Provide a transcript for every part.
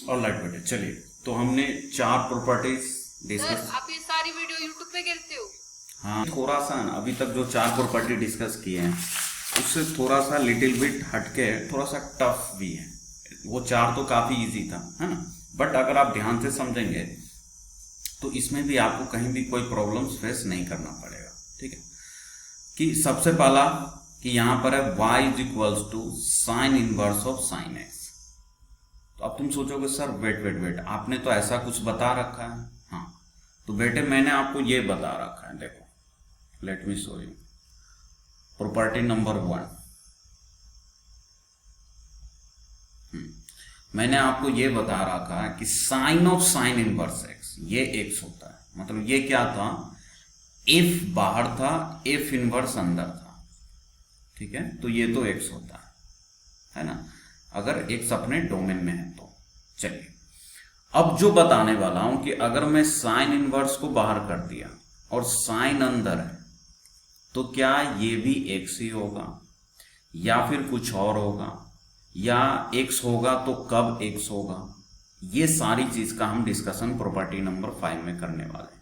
Alright बेटे, चलिए। तो हमने 4 प्रॉपर्टीज सर डिस्कस। आप ये सारी वीडियो यूट्यूब पे करते हो? हाँ, थोड़ा सा ना, अभी तक जो 4 प्रॉपर्टी डिस्कस किए हैं उससे थोड़ा सा लिटिल बिट हटके थोड़ा सा टफ भी है। वो 4 तो काफी इजी था, है ना। बट अगर आप ध्यान से समझेंगे तो इसमें भी आपको कहीं भी कोई प्रॉब्लम्स फेस नहीं करना पड़ेगा। ठीक है। कि सबसे पहला कि यहां पर है y is equals to sine inverse of sine x. तो अब तुम सोचोगे सर वेट वेट वेट, आपने तो ऐसा कुछ बता रखा है। हाँ, तो बेटे मैंने आपको ये बता रखा है, देखो, let me show you. Property number 1, मैंने आपको ये बता रखा है कि sine of sine inverse x ये एक्स होता है। मतलब ये क्या था, एफ बाहर था, एफ इनवर्स अंदर था। ठीक है, तो ये तो एक्स होता है ना, अगर एक्स अपने डोमेन में है तो। चलिए, अब जो बताने वाला हूं कि अगर मैं साइन इनवर्स को बाहर कर दिया और साइन अंदर है तो क्या ये भी एक्स ही होगा या फिर कुछ और होगा, या एक्स होगा तो कब एक्स होगा। ये सारी चीज का हम डिस्कशन प्रॉपर्टी नंबर 5 में करने वाले हैं।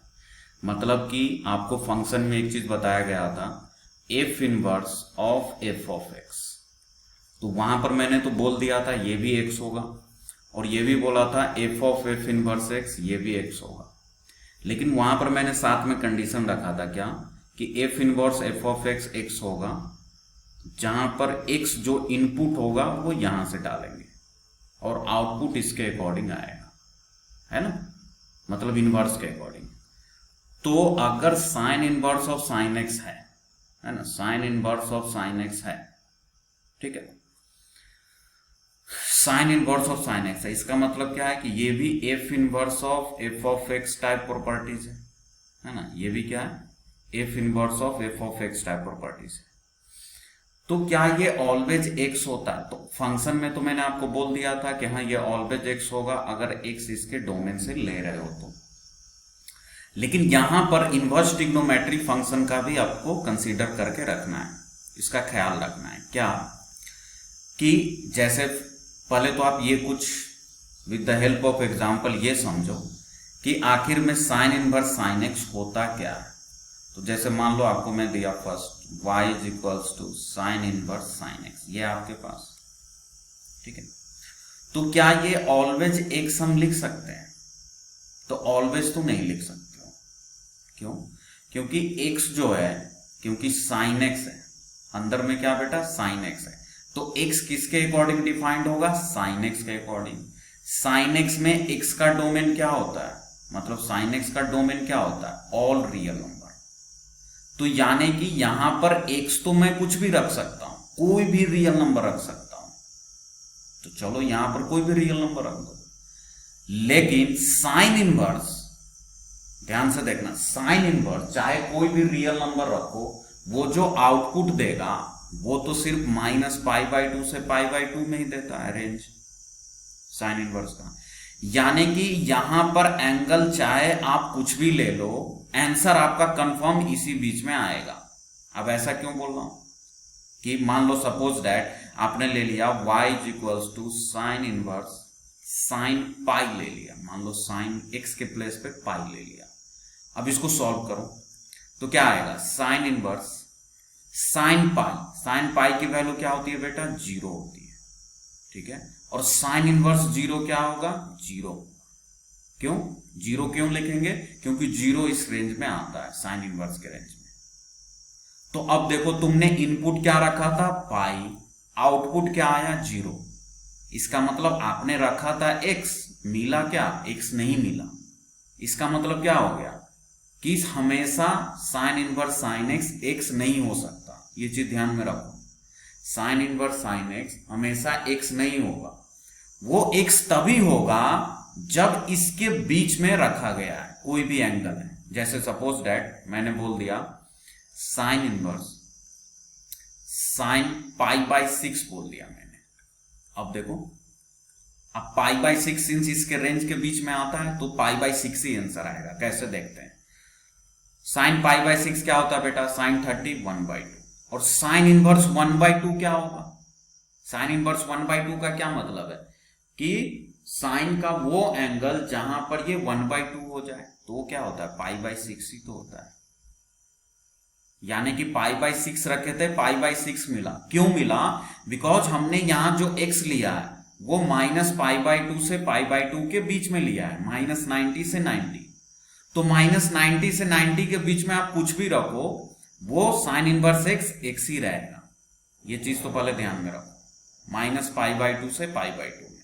मतलब कि आपको फंक्शन में एक चीज बताया गया था, F inverse of F of x. तो वहां पर मैंने तो बोल दिया था ये भी एक्स होगा, और ये भी बोला था F of F inverse x ये भी एक्स होगा। लेकिन वहां पर मैंने साथ में कंडीशन रखा था क्या, कि F inverse F of x x होगा जहां पर एक्स जो इनपुट होगा वो यहां से डालेंगे और आउटपुट इसके अकॉर्डिंग आएगा, है ना, मतलब इनवर्स के अकॉर्डिंग। तो अगर sign inverse of sine x है ना, sign inverse of sine x है, ठीक है, sign inverse of sine x है, इसका मतलब क्या है कि ये भी F inverse of F of x type properties है ना। ये भी क्या है, F inverse of F of x type properties है। तो क्या ये ऑलवेज एक्स होता है? तो फंक्शन में तो मैंने आपको बोल दिया था कि हाँ ये ऑलवेज एक्स होगा अगर एक्स इसके डोमेन से ले रहे हो तो। लेकिन यहां पर इनवर्स ट्रिग्नोमेट्री फंक्शन का भी आपको कंसीडर करके रखना है, इसका ख्याल रखना है। क्या कि जैसे पहले तो आप ये कुछ with the help of example ये समझो कि आखिर में साइन इनवर्स साइन एक्स होता क्या है। तो जैसे मान लो आपको मैं दिया first y is equals to sine inverse sine x, ये आपके पास, ठीक है। तो क्या ये ऑलवेज एक्स हम लिख सकते हैं? तो ऑलवेज तो नहीं लिख सकते हो। क्यों? क्योंकि x जो है, क्योंकि साइन एक्स है, अंदर में क्या बेटा साइन एक्स है, तो x किसके अकॉर्डिंग डिफाइंड होगा, साइन एक्स के अकॉर्डिंग। साइन एक्स में x का डोमेन क्या होता है, मतलब साइन एक्स का डोमेन क्या होता है, ऑल रियल नंबर। तो यानी कि यहां पर x तो मैं कुछ भी रख सकता हूं, कोई भी रियल नंबर रख सकता हूं। तो चलो यहां पर कोई भी रियल नंबर रख दो। लेकिन साइन इनवर्स, ध्यान से देखना, साइन इनवर्स चाहे कोई भी रियल नंबर रखो, वो जो आउटपुट देगा वो तो सिर्फ -π/2 से π/2 में ही देता है रेंज साइन इनवर्स का। यानी कि यहां पर एंगल चाहे आप कुछ भी ले लो, आंसर आपका कंफर्म इसी बीच में आएगा। अब ऐसा क्यों बोल रहा हूं कि मान लो सपोज दैट आपने ले लिया y is equals to sine inverse sine pi ले लिया, मान लो साइन x के प्लेस पे पाई ले लिया। अब इसको सॉल्व करो तो क्या आएगा, साइन इनवर्स साइन पाई की वैल्यू क्या होती है बेटा, 0 होती है, ठीक है। और साइन इनवर्स 0 क्या होगा, 0। क्यों 0 क्यों लिखेंगे, क्योंकि 0 इस रेंज में आता है, साइन इनवर्स के रेंज में। तो अब देखो तुमने इनपुट क्या रखा था, पाई, आउटपुट क्या आया, 0। इसका मतलब आपने रखा था x, मिला क्या, x नहीं मिला। इसका मतलब क्या हो गया कि हमेशा sign inverse sine x x नहीं हो सकता, ये चीज ध्यान में रखो। साइन इनवर्स साइन एक्स हमेशा x नहीं होगा, वो x तभी होगा जब इसके बीच में रखा गया है कोई भी एंगल है। जैसे सपोज दैट मैंने बोल दिया साइन इनवर्स साइन π/6 बोल दिया मैंने। अब देखो, अब π/6 सिंस इसके रेंज के बीच में आता है तो π/6 ही आंसर आएगा। कैसे देखते हैं, साइन π/6 क्या होता है बेटा, साइन 30 1/2। और साइन इनवर्स 1/2 क्या होगा, साइन इनवर्स 1/2 का क्या मतलब है कि साइन का वो एंगल जहां पर ये 1/2 हो जाए, तो वो क्या होता है, π/6 ही तो होता है। यानी कि π/6 रखे थे, π/6 मिला। क्यों मिला? बिकॉज हमने यहां जो x लिया है वो -π/2 से π/2 के बीच में लिया है, -90 से 90। तो -90 से 90 के बीच में आप कुछ भी रखो, वो साइन इनवर्स x ही रहेगा। ये चीज तो पहले ध्यान में रखो, -π/2 से π/2 में।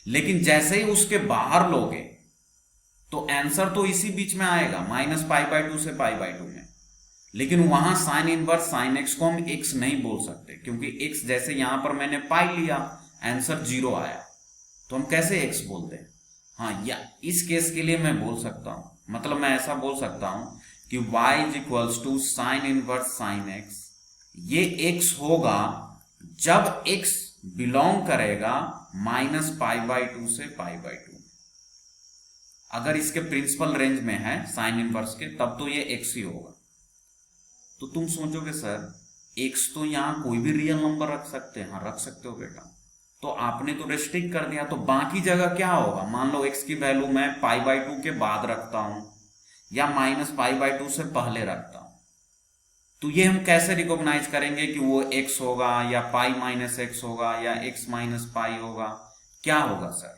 लेकिन जैसे ही उसके बाहर लोगे तो आंसर तो इसी बीच में आएगा, -π/2 से π/2 में। लेकिन वहां साइन इनवर्स साइन x को हम x नहीं बोल सकते, क्योंकि x जैसे यहां पर मैंने पाई लिया, आंसर 0 आया, तो हम कैसे x बोलते हैं? हाँ, या इस केस के लिए मैं बोल सकता हूं, मतलब मैं ऐसा बोल सकता हूं कि y = sign inverse sign x। ये x होगा जब x बिलोंग करेगा -π/2 से π/2। अगर इसके प्रिंसिपल रेंज में है साइन इनवर्स के, तब तो ये x ही होगा। तो तुम सोचोगे सर x तो यहां कोई भी रियल नंबर रख सकते हैं। हाँ, रख सकते हो बेटा। तो आपने तो रेस्ट्रिक्ट कर दिया, तो बाकी जगह क्या होगा? मान लो x की वैल्यू मैं π/2 के बाद रखता हूं या -π/2 से पहले रखता हूं, तो ये हम कैसे रिकॉग्नाइज करेंगे कि वो x होगा या π-x होगा या x - होगा? क्या होगा सर?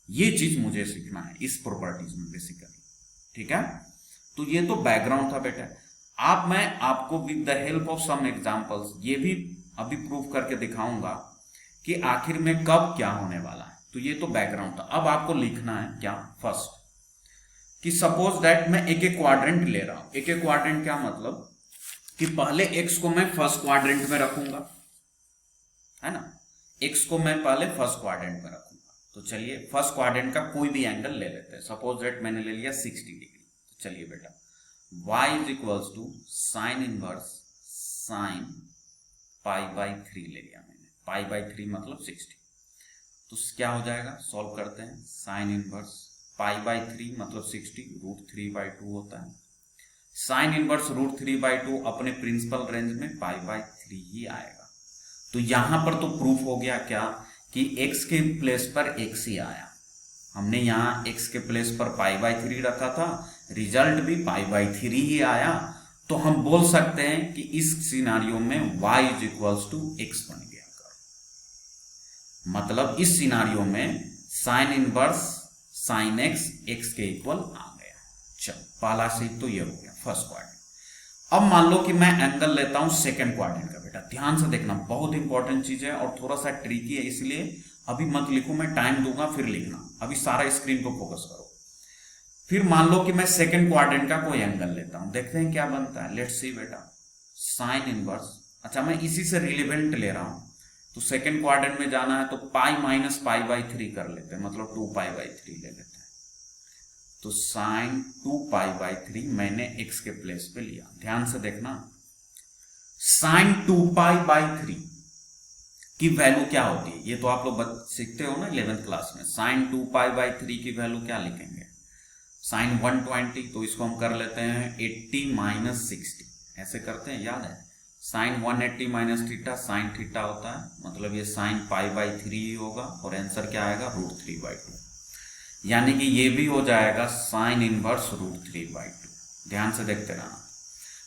ये चीज मुझे सीखना है इस प्रॉपर्टीज में बेसिकली। ठीक है, तो ये तो बैकग्राउंड था बेटा। आप मैं आपको with the help of some examples ये भी अभी प्रूव करके दिखाऊंगा कि आखिर में कब क्या होने वाला है। तो ये तो बैकग्राउंड था। अब आपको लिखना है क्या? फर्स्ट कि सपोज दैट मैं एक क्वाड्रेंट ले रहा हूं। एक क्वाड्रेंट क्या मतलब कि पहले x को मैं फर्स्ट क्वाड्रेंट में रखूंगा, है ना। x को मैं पहले फर्स्ट क्वाड्रेंट में रखूंगा। तो चलिए फर्स्ट क्वाड्रेंट का कोई भी एंगल ले लेते हैं। सपोज दैट मैंने ले लिया 60 डिग्री। तो चलिए बेटा y = साइन इनवर्स साइन π/3 ले लिया मैंने। π/3 मतलब 60। तो क्या हो जाएगा? सॉल्व करते हैं। साइन इनवर्स π/3 मतलब 60 √3/2 होता है। साइन इनवर्स √3/2 अपने प्रिंसिपल रेंज में π/3 ही आएगा। तो यहां पर तो प्रूफ हो गया क्या कि x के प्लेस पर x ही आया। हमने यहां x के प्लेस पर π/3 रखा था, रिजल्ट भी π/3 ही आया। तो हम बोल सकते हैं कि इस सिनारियो में y = x बन गया। मतलब इस सिनारियो में साइन इनवर्स साइन x के इक्वल आ गया। चलो पहला सीट तो ये हो गया फर्स्ट क्वाड्रेंट। अब मान लो कि मैं एंगल लेता हूं सेकंड क्वाड्रेंट का। बेटा ध्यान से देखना, बहुत इंपॉर्टेंट चीज है और थोड़ा सा ट्रिकी है, इसलिए अभी मत लिखो, मैं टाइम दूंगा फिर लिखना। अभी सारा स्क्रीन को फोकस करो। फिर मान लो कि मैं सेकंड क्वाड्रेंट का कोई एंगल लेता हूं, देखते हैं क्या बनता है। लेट्स सी बेटा साइन इनवर्स। अच्छा मैं इसी से रिलेवेंट ले रहा हूं, तो सेकंड क्वाड्रेंट में जाना है तो π-π/3 कर लेते हैं, मतलब 2π/3 ले लेते हैं। तो साइन 2π/3 मैंने x के प्लेस पे लिया। ध्यान से देखना, साइन 2π/3 की वैल्यू क्या होती है ये तो आप लोग सीखते हो ना 11th क्लास में। साइन 2π/3 की वैल्यू क्या लिखेंगे? साइन 120, तो इसको हम कर लेते हैं 80 - 60, ऐसे करते हैं, याद है। साइन 180 - थीटा साइन थीटा होता है, मतलब ये साइन π/3 ही होगा और आंसर क्या आएगा? √3/2। यानी कि ये भी हो जाएगा साइन इनवर्स √3/2। ध्यान से देखते रहना।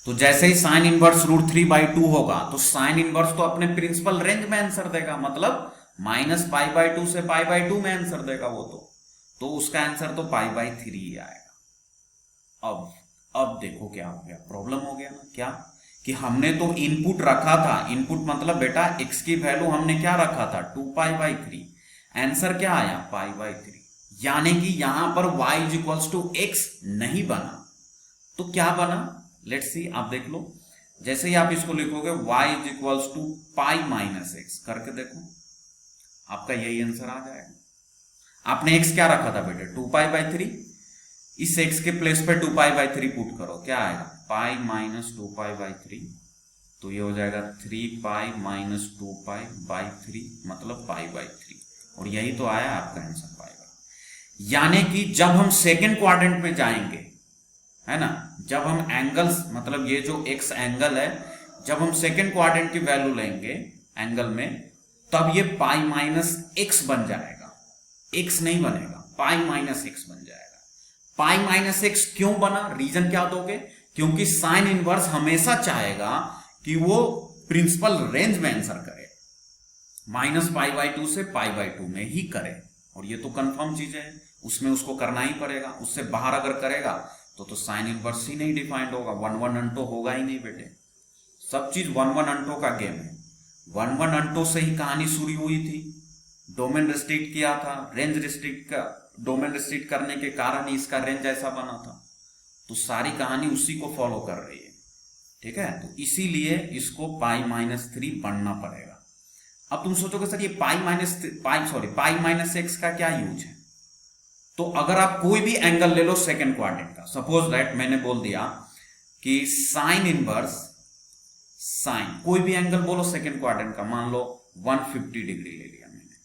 तो जैसे ही साइन इनवर्स √3/2 होगा तो साइन इनवर्स तो अपने प्रिंसिपल रेंज में आंसर देगा, मतलब -π/2 से π/2 में आंसर देगा वो तो उसका आंसर तो π/3 ही आएगा। अब देखो क्या हो गया, प्रॉब्लम हो गया ना। क्या कि हमने तो इनपुट रखा था, इनपुट मतलब बेटा x की वैल्यू हमने क्या रखा था? 2π/3। आंसर क्या आया? π/3। यानी कि यहां पर y = x नहीं बना, तो क्या बना? लेट्स सी, आप देख लो। जैसे ही आप इसको लिखोगे y = π-x करके देखो, आपका यही आंसर आ जाएगा। आपने x क्या रखा था बेटे? 2π/3। इस x के प्लेस पे 2π/3 पुट करो, क्या आएगा? π - 2π/3, तो ये हो जाएगा 3π - 2π/3 मतलब π/3, और यही तो आया आपका आंसर π/। यानी कि जब हम सेकंड क्वाड्रेंट में जाएंगे, है ना, जब हम एंगल्स मतलब ये जो x एंगल है, जब हम सेकंड क्वाड्रेंट की वैल्यू लेंगे एंगल में, तब ये π - x बन जाएगा। एक्स नहीं बनेगा, पाई माइनस एक्स बन जाएगा। पाई माइनस एक्स क्यों बना, रीजन क्या दोगे? क्योंकि साइन इनवर्स हमेशा चाहेगा कि वो प्रिंसिपल रेंज में आंसर करे, -π/2 से π/2 में ही करे, और ये तो कंफर्म चीज है, उसमें उसको करना ही पड़ेगा। उससे बाहर अगर करेगा तो साइन इनवर्स ही नहीं डिफाइंड होगा, 1-1 अंटो होगा ही नहीं बेटे। सब चीज 1-1 अंटो का गेम है। 1-1 अंटो से ही कहानी शुरू हुई थी, डोमेन रिस्ट्रिक्ट किया था, रेंज रिस्ट्रिक्ट का, डोमेन रिस्ट्रिक्ट करने के कारण ही इसका रेंज ऐसा बना था। तो सारी कहानी उसी को फॉलो कर रही है, ठीक है। तो इसीलिए इसको π-3 पढ़ना पड़ेगा। अब तुम सोचोगे सर ये π-x का क्या यूज है? तो अगर आप कोई भी एंगल ले लो सेकेंड क्वाड्रेंट का, सपोज दैट मैंने बोल दिया कि साइन इनवर्स साइन, कोई भी एंगल बोलो सेकेंड क्वाड्रेंट का, मान लो 150 डिग्री ले लिया मैंने,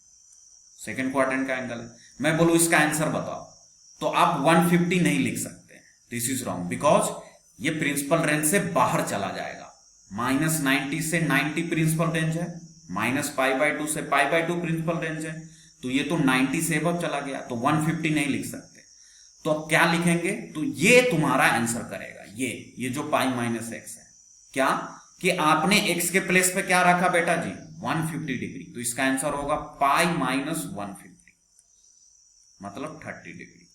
सेकेंड क्वाड्रेंट का एंगल है। मैं बोलूं इसका आंसर बताओ, तो आप 150 नहीं लिख सकते, दिस इज रॉन्ग, बिकॉज ये प्रिंसिपल रेंज से बाहर चला जाएगा। -90 से 90 प्रिंसिपल रेंज है, -π/2 से π/2 प्रिंसिपल रेंज है, तो ये तो 90 से अब चला गया, तो 150 नहीं लिख सकते। तो अब क्या लिखेंगे? तो ये तुम्हारा आंसर करेगा, ये जो π-x है। क्या कि आपने x के प्लेस पे क्या रखा बेटा जी? 150 डिग्री, तो इसका आंसर होगा π-150, मतलब 30 डिग्री।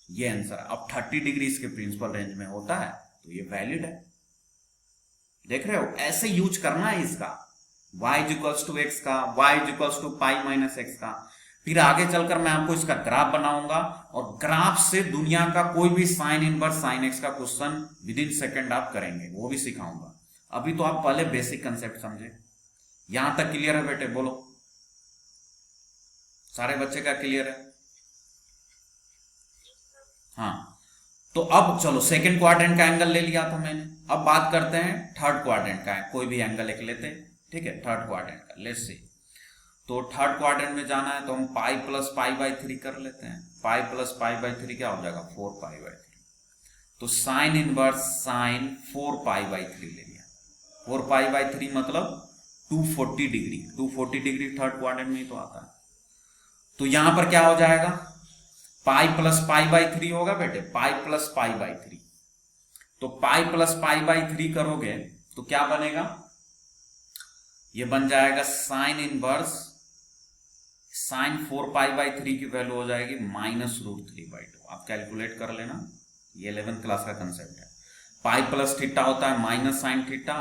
ये आंसर है। अब 30 डिग्री इसके प्रिंसिपल रेंज में होता है, तो ये वैलिड है। देख रहे हो, ऐसे यूज करना है इसका, y = x का, y = π-x का। फिर आगे चलकर मैं आपको इसका ग्राफ बनाऊंगा, और ग्राफ से दुनिया का कोई भी साइन इनवर्स साइन x का क्वेश्चन विदिन सेकंड आप करेंगे, वो भी सिखाऊंगा। अभी तो आप पहले बेसिक कंसेप्ट समझे। यहां तक क्लियर है बेटे? बोलो, सारे बच्चे का क्लियर है? हाँ, तो अब चलो सेकंड क्वाड्रेंट का एंगल ले लिया था मैंने। अब बात करते हैं थर्ड क्वाड्रेंट का, कोई भी एंगल एक लेते हैं, ठीक है, थर्ड क्वाड्रेंट का। लेट्स सी, तो थर्ड क्वाड्रेंट में जाना है तो हम पाई प्लस π/3 कर लेते हैं। पाई प्लस π/3 क्या हो जाएगा? 4π/3। तो साइन इनवर्स साइन 4π/3 ले लिया। 4π/3 मतलब 240 डिग्री। 240 डिग्री थर्ड क्वाड्रेंट में ही तो आता है। तो यहां पर क्या हो जाएगा? पाई प्लस π/3 होगा बेटे, पाई प्लस π/3। तो पाई प्लस π/3 करोगे तो क्या बनेगा? ये बन जाएगा साइन इनवर्स साइन 4π/3 की वैल्यू हो जाएगी -√3/2। आप कैलकुलेट कर लेना, ये 11th क्लास का कंसेप्ट है। पाई प्लस थीटा होता है माइनस साइन थीटा,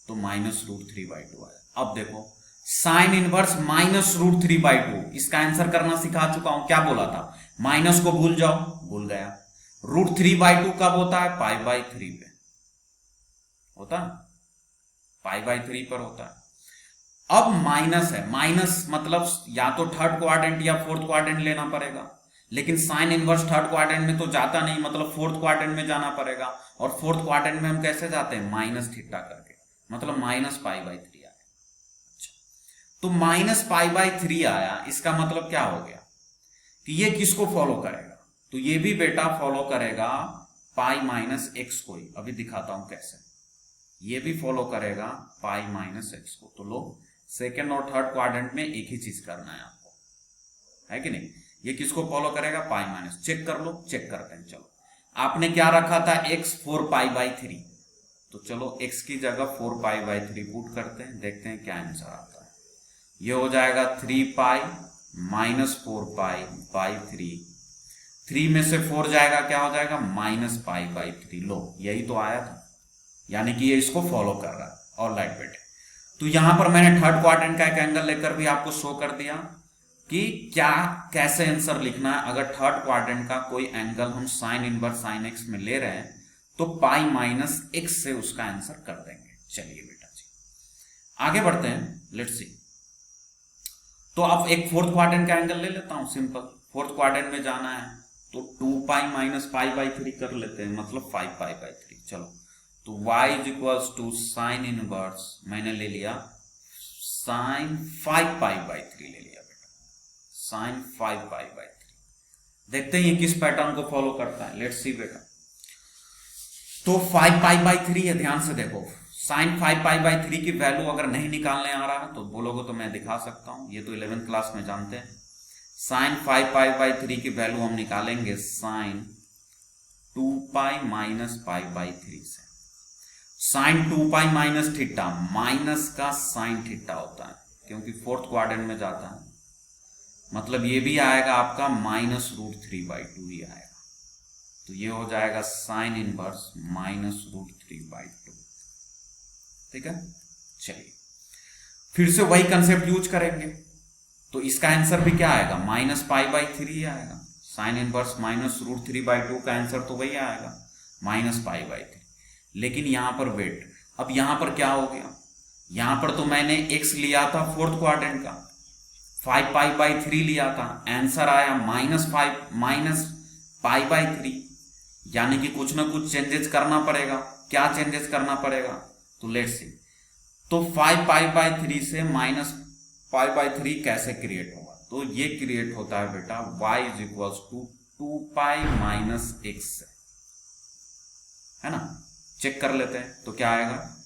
तो -√3/2 आया। अब देखो साइन इनवर्स -√3/2, इसका आंसर करना सिखा चुका हूं। क्या बोला था? माइनस को भूल जाओ, भूल गया। √3/2 कब होता है? π/3 पे होता है, π/3 पर होता है। अब माइनस है, माइनस मतलब या तो थर्ड क्वाड्रेंट या फोर्थ क्वाड्रेंट लेना पड़ेगा, लेकिन साइन इनवर्स थर्ड क्वाड्रेंट में तो जाता नहीं, मतलब फोर्थ क्वाड्रेंट में जाना पड़ेगा। और फोर्थ क्वाड्रेंट में हम कैसे जाते हैं? माइनस थीटा करके, मतलब -π/3 आया। अच्छा, तो -π/3 आया, इसका मतलब क्या हो गया कि ये किसको फॉलो करेगा? तो ये भी बेटा फॉलो करेगा π-x को ही। अभी दिखाता हूं कैसे। ये भी फॉलो करेगा π-x को। तो लो, सेकेंड और थर्ड क्वाड्रेंट में एक ही चीज करना है आपको, है कि नहीं? ये किसको फॉलो करेगा? π-। चेक कर लो, चेक करते हैं। चलो, आपने क्या रखा था? x 4π/3, तो चलो x की जगह 4π/3 पुट करते हैं, देखते हैं क्या आंसर आता है। ये हो जाएगा 3π -4π/3। 3 में से 4 जाएगा, क्या हो जाएगा? -π/3। लो, यही तो आया था, यानी कि ये इसको फॉलो कर रहा है। और लाइट बेटे, तो यहां पर मैंने थर्ड क्वाड्रेंट का एक एंगल लेकर भी आपको शो कर दिया कि क्या कैसे आंसर लिखना है। अगर थर्ड क्वाड्रेंट का कोई एंगल हम साइन इनवर्स साइन x में ले रहे हैं, तो π-x से उसका आंसर कर देंगे। चलिए बेटा जी, आगे बढ़ते हैं। लेट्स सी, तो अब एक फोर्थ क्वाड्रेंट का एंगल ले लेता हूं, सिंपल। फोर्थ क्वाड्रेंट में जाना है तो 2π -π/3 कर लेते हैं, मतलब 5π/3। चलो, तो y = साइन इनवर्स मैंने ले लिया साइन 5π/3 ले लिया बेटा, साइन 5π/3। देखते हैं ये किस पैटर्न को फॉलो करता है। लेट्स सी बेटा, तो 5π/3 है, ध्यान से देखो। साइन 5π/3 की वैल्यू अगर नहीं निकालने आ रहा है तो बोलोगे तो मैं दिखा सकता हूं, ये तो 11th क्लास में जानते हैं। साइन 5π/3 की वैल्यू हम निकालेंगे साइन 2π-π/3 से। साइन 2π-θ माइनस का साइन थीटा होता है क्योंकि फोर्थ क्वाड्रेंट में जाता है, मतलब ये भी आएगा आपका -√3/2 ही आएगा। तो ये हो जाएगा साइन इनवर्स -√3/2। ठीक है, चलिए फिर से वही कंसेप्ट यूज करेंगे। तो इसका आंसर भी क्या आएगा, -π/3 आएगा। साइन इनवर्स -√3/2 का आंसर तो वही आएगा, -π/3। लेकिन यहां पर वेट, अब यहां पर क्या हो गया, यहां पर तो मैंने x लिया था फोर्थ क्वाड्रेंट का, 5π/3 लिया था, आंसर आया -π/3, यानी कि कुछ ना कुछ चेंजेस करना पड़ेगा। क्या चेंजेस करना पड़ेगा, तो लेट्स सी। तो 5π/3 से -π/3 कैसे क्रिएट होगा, तो ये क्रिएट होता है बेटा y = 2π - x से, है ना। चेक कर लेते हैं तो क्या आएगा,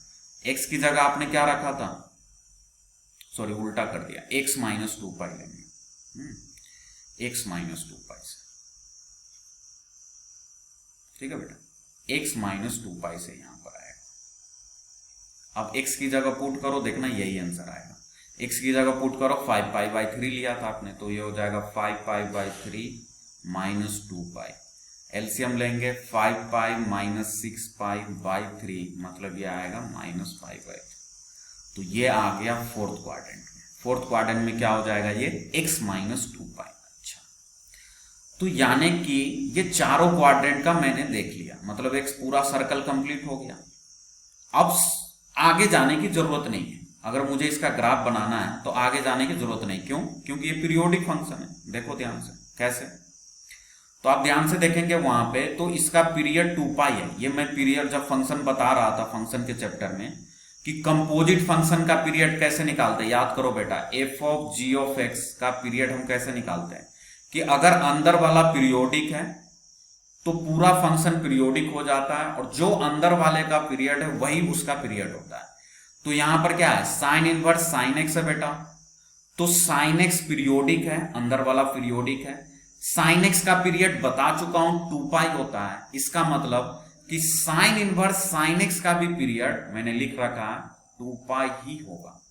x की जगह आपने क्या रखा था, सॉरी उल्टा कर दिया, x - 2π लेंगे, x - 2π से, ठीक है बेटा, x - 2π से यहां पर आएगा। अब x की जगह पुट करो, देखना यही आंसर आएगा। x की जगह पुट करो, 5π/3 लिया था आपने, तो ये हो जाएगा 5π/3 - 2π। एलसीएम लेंगे, 5π - 6π/3 मतलब ये आएगा -π/3। तो ये आ गया फोर्थ क्वाड्रेंट में। फोर्थ क्वाड्रेंट में क्या हो जाएगा, ये x - 2π। अच्छा, तो यानी कि ये चारों क्वाड्रेंट का मैंने देख लिया, मतलब एक पूरा सर्कल कंप्लीट हो गया। अब आगे जाने की जरूरत नहीं है, अगर मुझे इसका ग्राफ बनाना है तो आगे जाने की जरूरत नहीं। क्यों, क्योंकि ये पीरियोडिक फंक्शन है। देखो ध्यान से कैसे, तो आप ध्यान से देखेंगे वहां पे, तो इसका पीरियड 2π है। ये मैं पीरियड जब फंक्शन बता रहा था फंक्शन के चैप्टर में कि कंपोजिट फंक्शन का पीरियड कैसे निकालते हैं, याद करो बेटा, f(g(x) का पीरियड हम कैसे निकालते हैं कि अगर अंदर वाला पीरियोडिक है तो पूरा फंक्शन पीरियोडिक हो जाता है, और जो अंदर वाले का पीरियड है वही उसका पीरियड होता है। तो यहां पर क्या है, साइन इनवर्स साइन x है बेटा, तो साइन x पीरियोडिक है, अंदर वाला पीरियोडिक है। साइन x का पीरियड बता चुका हूं 2π होता है, इसका मतलब कि साइन इनवर्स साइन x का भी पीरियड मैंने लिख रखा है 2π ही होगा।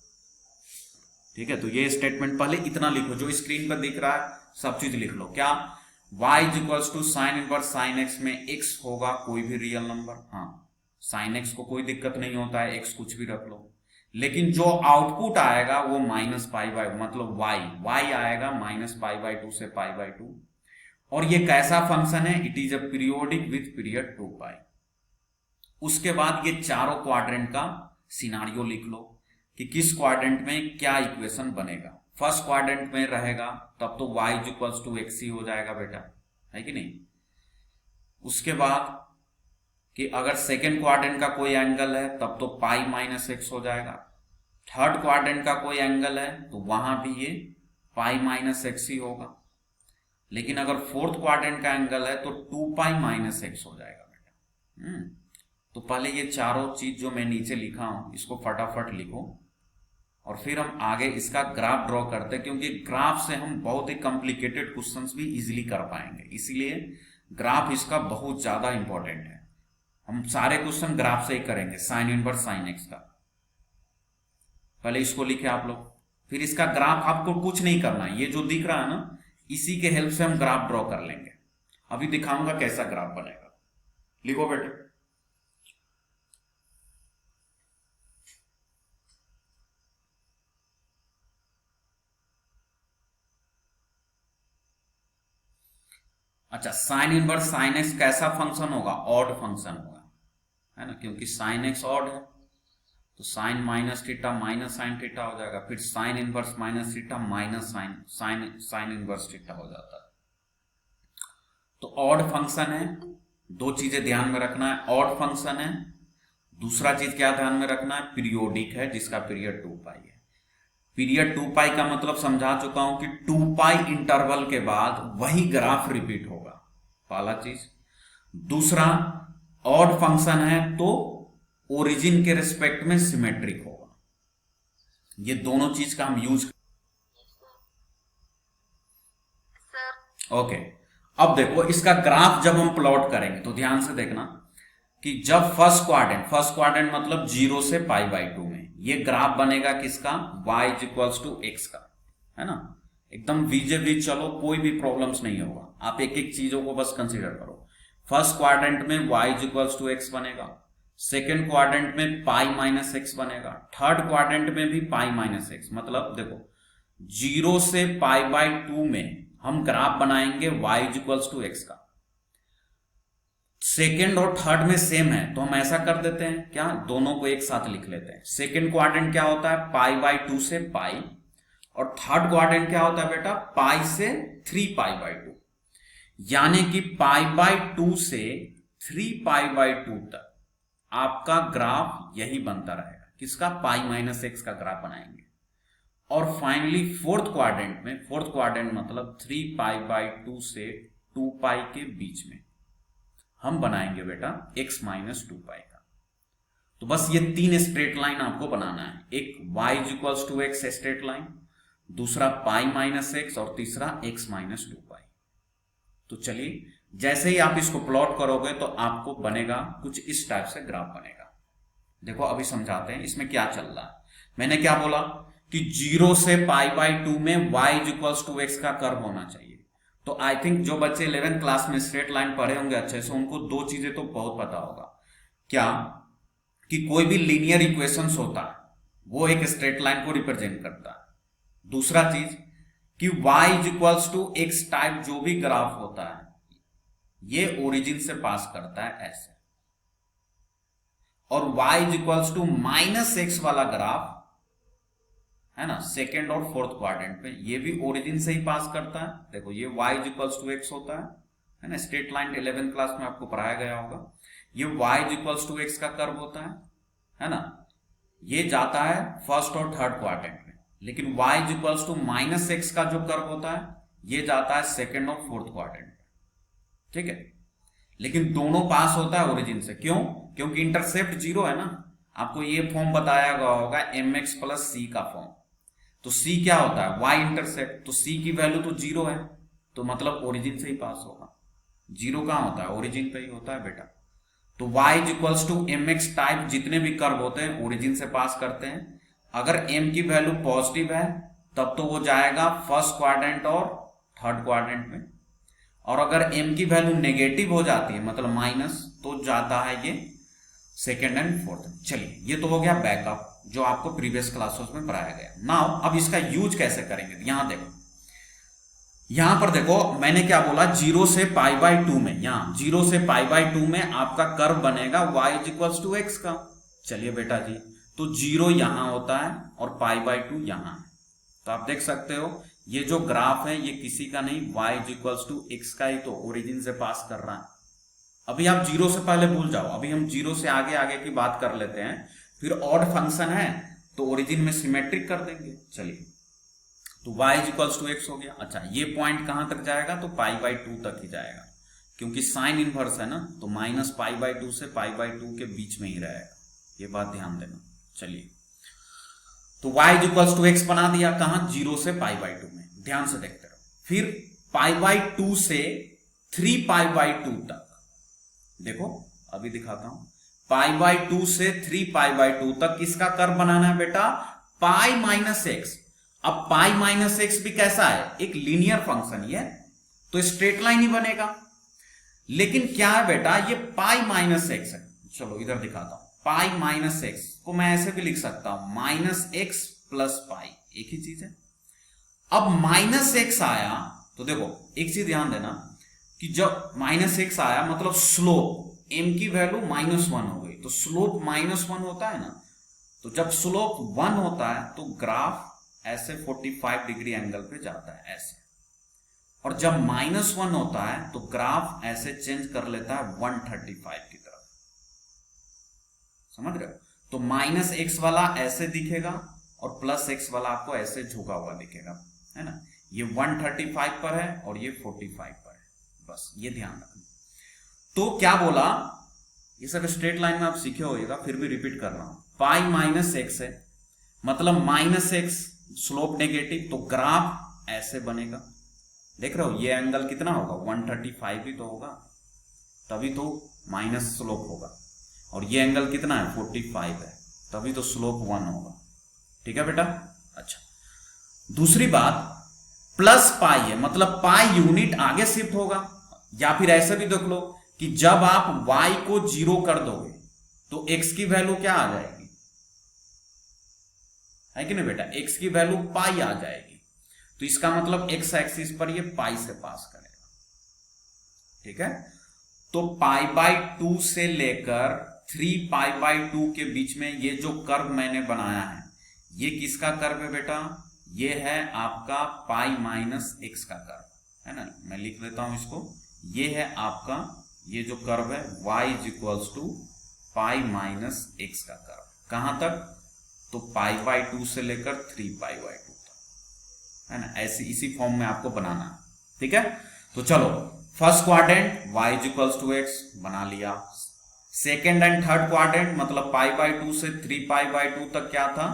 ठीक है, तो ये स्टेटमेंट पहले इतना लिखो, जो स्क्रीन पर दिख रहा है सब चीज लिख लो। क्या, y = sign inverse sign x में x होगा कोई भी रियल नंबर, हाँ साइन x को कोई दिक्कत नहीं होता है, x कुछ भी रख लो, लेकिन जो आउटपुट आएगा वो -π/, मतलब y आएगा -π/2 से π/2। और ये कैसा फंक्शन है, it is a periodic with period 2π। उसके बाद ये चारों क्वाड्रेंट का सिनारियो लिख लो कि किस क्वाड्रेंट में क्या इक्वेशन बनेगा। फर्स्ट क्वाड्रेंट में रहेगा तब तो y = x ही हो जाएगा बेटा, है कि नहीं। उसके बाद कि अगर सेकेंड क्वाड्रेंट का कोई एंगल है तब तो π - x हो जाएगा। थर्ड क्वाड्रेंट का कोई एंगल है तो वहां भी ये π - x ही होगा। लेकिन अगर फोर्थ क्वाड्रेंट का एंगल है तो 2π - x हो जाएगा बेटा। तो पहले ये चारों चीज जो मैं नीचे लिखा हूं इसको फटाफट लिखो, और फिर हम आगे इसका ग्राफ ड्रॉ करते हैं, क्योंकि ग्राफ से हम बहुत ही कॉम्प्लिकेटेड क्वेश्चंस भी इजीली कर पाएंगे, इसीलिए ग्राफ इसका बहुत ज्यादा इंपॉर्टेंट है। हम सारे क्वेश्चन ग्राफ से ही करेंगे, साइन इनवर्स साइन x का। पहले इसको लिखे आप लोग, फिर इसका ग्राफ आपको कुछ नहीं करना है, ये जो दिख रहा है ना इसी के हेल्प से हम ग्राफ ड्रॉ कर लेंगे। अभी दिखाऊंगा कैसा ग्राफ बनेगा, लिखो बेटे। अच्छा, साइन इनवर्स साइन x कैसा फंक्शन होगा, ऑड फंक्शन होगा, है ना, क्योंकि साइन x ऑड है तो साइन -θ माइनस साइन थीटा हो जाएगा, फिर sine inverse -θ minus sine inverse theta हो जाता है। तो ऑड फंक्शन है, दो चीजें ध्यान में रखना है, ऑड फंक्शन है, दूसरा चीज क्या ध्यान में रखना है, पीरियोडिक है जिसका पीरियड 2π है। पीरियड 2π का मतलब समझा चुका हूं कि 2π इंटरवल के बाद वही ग्राफ रिपीट होगा, पहला चीज। दूसरा, ऑड फंक्शन है तो ओरिजिन के रिस्पेक्ट में सिमेट्रिक होगा। ये दोनों चीज का हम यूज, ओके, अब देखो इसका ग्राफ जब हम प्लॉट करेंगे तो ध्यान से देखना कि जब फर्स्ट क्वाड्रेंट मतलब 0 से π/2 में ये ग्राफ बनेगा किसका, y इक्वल्स टू x का, है ना। एकदम वीजे चलो, कोई भी प्रॉब्लम्स नहीं होगा, आप एक एक चीजों को बस कंसीडर करो। फर्स्ट क्वाड्रेंट में y इक्वल्स टू x बनेगा, सेकेंड क्वाड्रेंट में π-x बनेगा, थर्ड क्वाड्रेंट में भी π-x। मतलब देखो 0 से π/2 में हम ग्राफ बनाएंगे y इक्वल्स टू x का। सेकेंड और थर्ड में सेम है तो हम ऐसा कर देते हैं, क्या दोनों को एक साथ लिख लेते हैं। सेकेंड क्वाड्रेंट क्या होता है, π/2 से π, और थर्ड क्वाड्रेंट क्या होता है बेटा, π से 3π/2। यानी कि π/2 से 3π/2 तक आपका ग्राफ यही बनता रहेगा, किसका, π-x का ग्राफ बनाएंगे। और फाइनली फोर्थ क्वाड्रेंट मतलब 3π/2 से 2π के बीच में हम बनाएंगे बेटा x माइनस 2π का। तो बस ये 3 स्ट्रेट लाइन आपको बनाना है, एक y equals to x straight line, दूसरा π-x और तीसरा x माइनस 2π। तो चलिए जैसे ही आप इसको प्लॉट करोगे तो आपको बनेगा कुछ इस टाइप से ग्राफ बनेगा। देखो अभी समझाते हैं इसमें क्या चल रहा है। मैंने क्या बोला कि 0 से π/2 में y इक्वल्स टू x का कर्व होना चाहिए। तो आई थिंक जो बच्चे 11th क्लास में स्ट्रेट लाइन पढ़े होंगे अच्छे से, उनको दो चीजें तो बहुत पता होगा। क्या कि कोई भी लीनियर इक्वेशंस होता है वो एक स्ट्रेट लाइन को रिप्रेजेंट करता है। दूसरा चीज कि y equals to x type जो भी ग्राफ होता है ये ओरिजिन से पास करता है ऐसे, और y इक्वल्स टू -x वाला ग्राफ है ना, सेकेंड और फोर्थ क्वाड्रेंट में ये भी ओरिजिन से ही पास करता है। देखो ये y इक्वल्स टू x होता है ना, स्ट्रेट लाइन 11th क्लास में आपको पढ़ाया गया होगा। ये y इक्वल्स टू x का कर्व होता है ना, ये जाता है फर्स्ट और थर्ड क्वाड्रेंट में। लेकिन y इक्वल्स टू -x का जो कर्व होता है ये जाता है सेकेंड और फोर्थ क्वाड्रेंट में, ठीक है। लेकिन दोनों पास होता है ओरिजिन से, क्यों, क्योंकि इंटरसेप्ट 0 है ना। आपको ये फॉर्म बताया गया होगा mx प्लस c का फॉर्म। तो c क्या होता है, y इंटरसेप्ट, तो c की वैल्यू तो 0 है, तो मतलब ओरिजिन से ही पास होगा। 0 कहां होता है, ओरिजिन पे ही होता है बेटा। तो y equals to mx type जितने भी कर्व होते हैं ओरिजिन से पास करते हैं। अगर m की वैल्यू पॉजिटिव है तब तो वो जाएगा फर्स्ट क्वाड्रेंट और थर्ड क्वाड्रेंट में, और अगर m की वैल्यू नेगेटिव हो जाती है मतलब माइनस, तो जाता है ये सेकेंड एंड फोर्थ। चलिए ये तो हो गया बैकअप जो आपको प्रीवियस क्लासेस में पढ़ाया गया। नाउ अब इसका यूज कैसे करेंगे, यहां देखो, यहां पर देखो मैंने क्या बोला, 0 से π/2 में, यहां 0 से π/2 में आपका कर्व बनेगा y इक्वल्स टू x का। चलिए बेटा जी, तो 0 यहां होता है और π/2 यहां है। तो आप देख सकते हो ये जो ग्राफ है ये किसी का नहीं, y इक्वल्स टू x का ही तो ओरिजिन से पास कर रहा है। अभी आप 0 से पहले भूल जाओ, अभी हम 0 से आगे आगे की बात कर लेते हैं। फिर ऑड फंक्शन है तो ओरिजिन में सिमेट्रिक कर देंगे। चलिए तो y इक्वल्स टू x हो गया। अच्छा ये पॉइंट कहां तक जाएगा, तो π/2 तक ही जाएगा, क्योंकि साइन इनवर्स है ना, तो -π/2 से π/2 के बीच में ही रहेगा, ये बात ध्यान देना। चलिए तो y इक्वल्स टू x बना दिया, कहां, 0 से π/2 में, ध्यान से देखते रहो। फिर π/2 से 3π/2 तक, देखो अभी दिखाता हूं, π/2 से 3π/2 तक किसका कर्व बनाना है बेटा, π-x। अब π-x भी कैसा है, एक लीनियर फंक्शन ही है, तो स्ट्रेट लाइन ही बनेगा। लेकिन क्या है बेटा, ये π-x है। चलो इधर दिखाता हूं, π-x को मैं ऐसे भी लिख सकता हूं, -x प्लस π, एक ही चीज है। अब -x आया तो देखो एक चीज ध्यान देना कि जब -x आया मतलब स्लोप m की वैल्यू -1 हो गई, तो स्लोप -1 होता है ना, तो जब स्लोप 1 होता है तो ग्राफ ऐसे 45 डिग्री एंगल पे जाता है ऐसे, और जब -1 होता है तो ग्राफ ऐसे चेंज कर लेता है 135 की तरफ। समझ रहे हो, तो -x वाला ऐसे दिखेगा और +x वाला आपको ऐसे झुका हुआ दिखेगा, है ना। ये 135 पर है और ये 45 पर है, बस ये ध्यान रखना। तो क्या बोला, ये सब स्ट्रेट लाइन में आप सीखे होइएगा, फिर भी रिपीट कर रहा हूं, π-x है मतलब -x, स्लोप नेगेटिव, तो ग्राफ ऐसे बनेगा, देख रहे हो ये एंगल कितना होगा 135 ही तो होगा, तभी तो माइनस स्लोप होगा। और ये एंगल कितना है 45 है, तभी तो स्लोप 1 होगा। ठीक है बेटा। अच्छा, दूसरी बात प्लस पाई है, मतलब पाई यूनिट आगे शिफ्ट होगा। या फिर ऐसा भी देख लो कि जब आप y को 0 कर दोगे तो x की वैल्यू क्या आ जाएगी, है कि नहीं बेटा, x की वैल्यू पाई आ जाएगी। तो इसका मतलब x एक्सिस पर ये पाई से पास करेगा। ठीक है, तो पाई बाय 2 से लेकर 3 पाई बाय 2 के बीच में ये जो कर्व मैंने बनाया है, ये किसका कर्व है बेटा, ये है आपका पाई माइनस एक्स का कर्व, है ना। मैं लिख लेता हूं इसको, ये है आपका ये जो कर्व है y is equals to pi minus x का कर्व। कहां तक, तो पाई बाय 2 से लेकर 3 पाई बाय 2 तक, है ना। ऐसे इसी फॉर्म में आपको बनाना है। ठीक है, तो चलो first quadrant y is equals to x बना लिया। सेकेंड एंड थर्ड क्वाड्रेंट मतलब पाई बाय 2 से 3 पाई बाय 2 तक क्या था,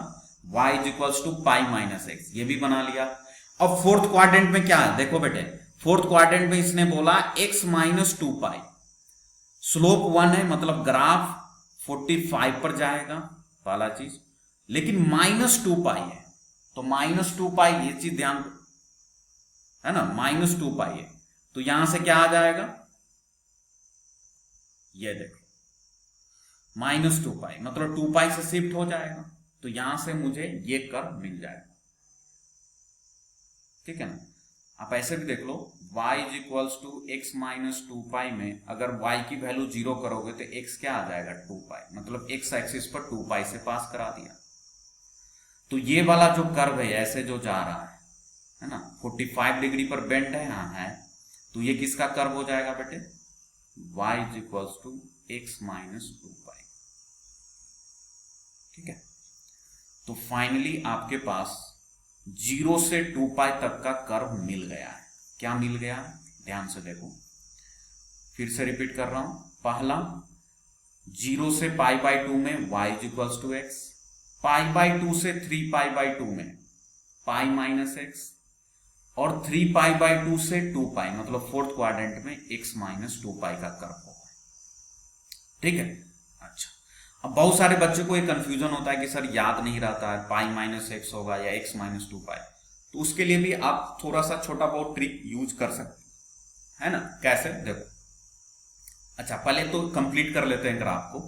y is equals to pi minus x, ये भी बना लिया। अब फोर्थ क्वाड्रेंट में क्या है, देखो बेटे फोर्थ क्वाड्रेंट में इसने बोला x माइनस 2 पाई, स्लोप 1 है, मतलब ग्राफ 45 पर जाएगा पहला चीज, लेकिन माइनस 2 पाई है, तो माइनस 2 पाई ये चीज ध्यान दो, है ना, माइनस 2 पाई है, तो यहां से क्या आ जाएगा, ये देखो माइनस 2 पाई, मतलब 2 पाई से शिफ्ट हो जाएगा, तो यहां से मुझे ये कर्व मिल जाएगा। ठीक है ना। आप ऐसे भी देख लो y is equals to x minus 2 pi में अगर y की वैल्यू 0 करोगे तो x क्या आ जाएगा 2 पाई, मतलब x एक्सिस पर 2 पाई से पास करा दिया। तो ये वाला जो कर्व है ऐसे जो जा रहा है ना, 45 डिग्री पर बेंड है, हाँ है, तो ये किसका कर्व हो जाएगा बेटे, y is equals to x minus 2 pi. ठीक है, तो फाइनली आपके पास 0 से 2 पाई तक का कर्व मिल गया है। क्या मिल गया, ध्यान से देखो, फिर से रिपीट कर रहा हूं। पहला 0 से पाई बाय 2 में y is equals to x, pi by 2 से 3 पाई बाय 2 में पाई माइनस एक्स, और 3 पाई बाय 2 से 2 पाई मतलब फोर्थ क्वाड्रेंट में x माइनस 2 पाई का कर्व होगा। ठीक है। अच्छा, अब बहुत सारे बच्चों को एक कंफ्यूजन होता है कि सर याद नहीं रहता है, पाई माइनस एक्स होगा या x माइनस 2 पाई, तो उसके लिए भी आप थोड़ा सा छोटा बहुत ट्रिक यूज कर सकते हैं ना। कैसे, देखो, अच्छा पहले तो कंप्लीट कर लेते हैं ग्राफ को।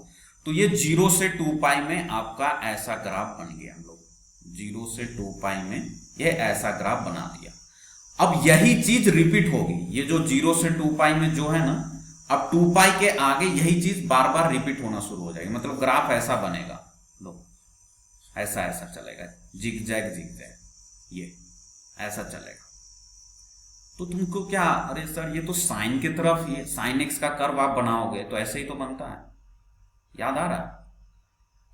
तो ये 0 से 2 पाई में आपका ऐसा ग्राफ बन गया, हम लोग 0 से 2 पाई में ये ऐसा ग्राफ बना दिया। अब यही चीज रिपीट होगी, ये जो 0 से 2 पाई में जो है ना, अब 2 पाई के आगे यही चीज बार बार रिपीट होना शुरू हो जाएगी, मतलब ग्राफ ऐसा बनेगा, लो ऐसा ऐसा चलेगा, जिग जैग ये ऐसा चलेगा। तो तुमको क्या, अरे सर ये तो साइन की तरफ, ये साइन एक्स का कर्व आप बनाओगे तो ऐसे ही तो बनता है, याद आ रहा है,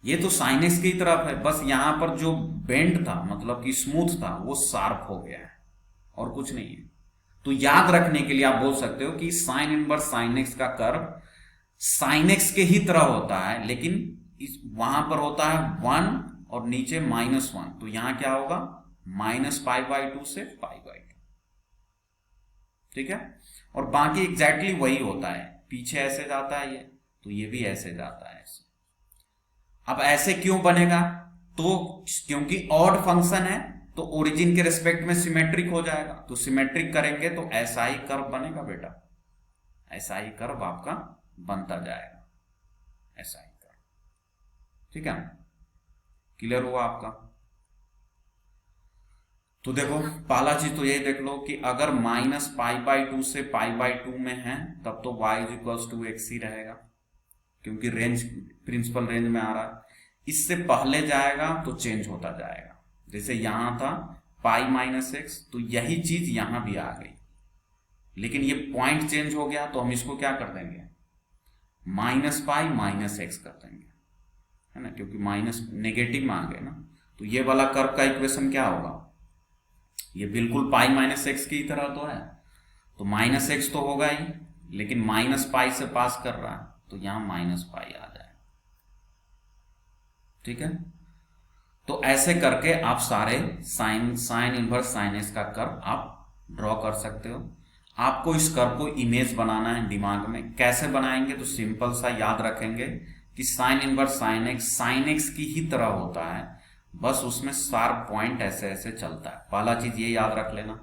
ये तो साइन एक्स की तरफ है, बस यहां पर जो बेंड था मतलब कि स्मूथ था वो शार्प हो गया है और कुछ नहीं है। तो याद रखने के लिए आप बोल सकते हो कि साइन इनवर्स साइन एक्स का कर्व साइन एक्स के ही तरह होता है, लेकिन वहां पर होता है 1 और नीचे -1, तो यहां क्या होगा माइनस पाई बाय 2 से पाई बाय 2। ठीक है, और बाकी एग्जैक्टली वही होता है, पीछे ऐसे जाता है ये, तो ये भी ऐसे जाता है ऐसे। अब ऐसे क्यों बनेगा, तो क्योंकि ऑड फंक्शन है तो ओरिजिन के रिस्पेक्ट में सिमेट्रिक हो जाएगा, तो सिमेट्रिक करेंगे तो ऐसा ही कर्व बनेगा बेटा, ऐसा ही कर्व आपका बनता जाएगा, ऐसा ही कर्व। ठीक है, क्लियर हुआ आपका। तो देखो पहला चीज तो यही देख लो कि अगर माइनस पाई बाय 2 से पाई बाय 2 में है तब तो y is equals to x ही रहेगा, क्योंकि रेंज प्रिंसिपल रेंज में आ रहा है। इससे पहले जाएगा तो चेंज होता जाएगा, जैसे यहां था पाई माइनस एक्स, तो यही चीज यहां भी आ गई, लेकिन ये पॉइंट चेंज हो गया, तो हम इसको क्या कर देंगे माइनस पाई माइनस एक्स कर देंगे, है ना, क्योंकि माइनस नेगेटिव में आ गए ना। तो ये वाला कर्व का इक्वेशन क्या होगा, ये बिल्कुल पाई माइनस एक्स की तरह तो है, तो माइनस एक्स तो होगा ही, लेकिन माइनस पाई से पास कर रहा है, तो यहां माइनस पाई आ जाए। ठीक है, तो ऐसे करके आप सारे साइन इनवर्स साइन एक्स का कर्व आप ड्रॉ कर सकते हो। आपको इस कर्व को इमेज बनाना है दिमाग में। कैसे बनाएंगे? तो सिंपल सा याद रखेंगे कि साइन इनवर्स साइन एक्स की ही तरह होता है, बस उसमें शार्प पॉइंट ऐसे ऐसे चलता है। पहला चीज ये याद रख लेना।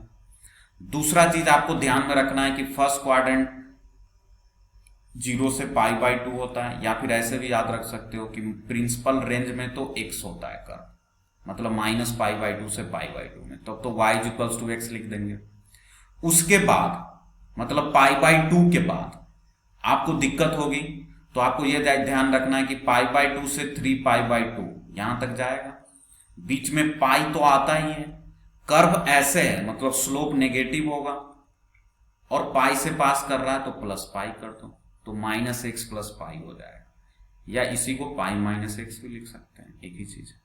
दूसरा चीज आपको ध्यान में रखना है कि फर्स्ट क्वाड्रेंट 0 से π/2 होता है, या फिर ऐसे भी याद रख सकते हो कि प्रिंसिपल रेंज में तो x होता है कर्व, मतलब -π/2 से π/2 में, तब तो y = x लिख देंगे। उसके बाद मतलब π/2 के बाद आपको दिक्कत होगी, तो आपको यह ध्यान रखना है कि π/2 से 3π/2 यहां तक जाएगा, बीच में पाई तो आता ही है। कर्व ऐसे है मतलब स्लोप नेगेटिव होगा, और पाई से पास कर रहा है तो प्लस पाई कर दो, तो -x + पाई हो जाएगा, या इसी को पाई -x भी लिख सकते हैं, एक ही चीज है।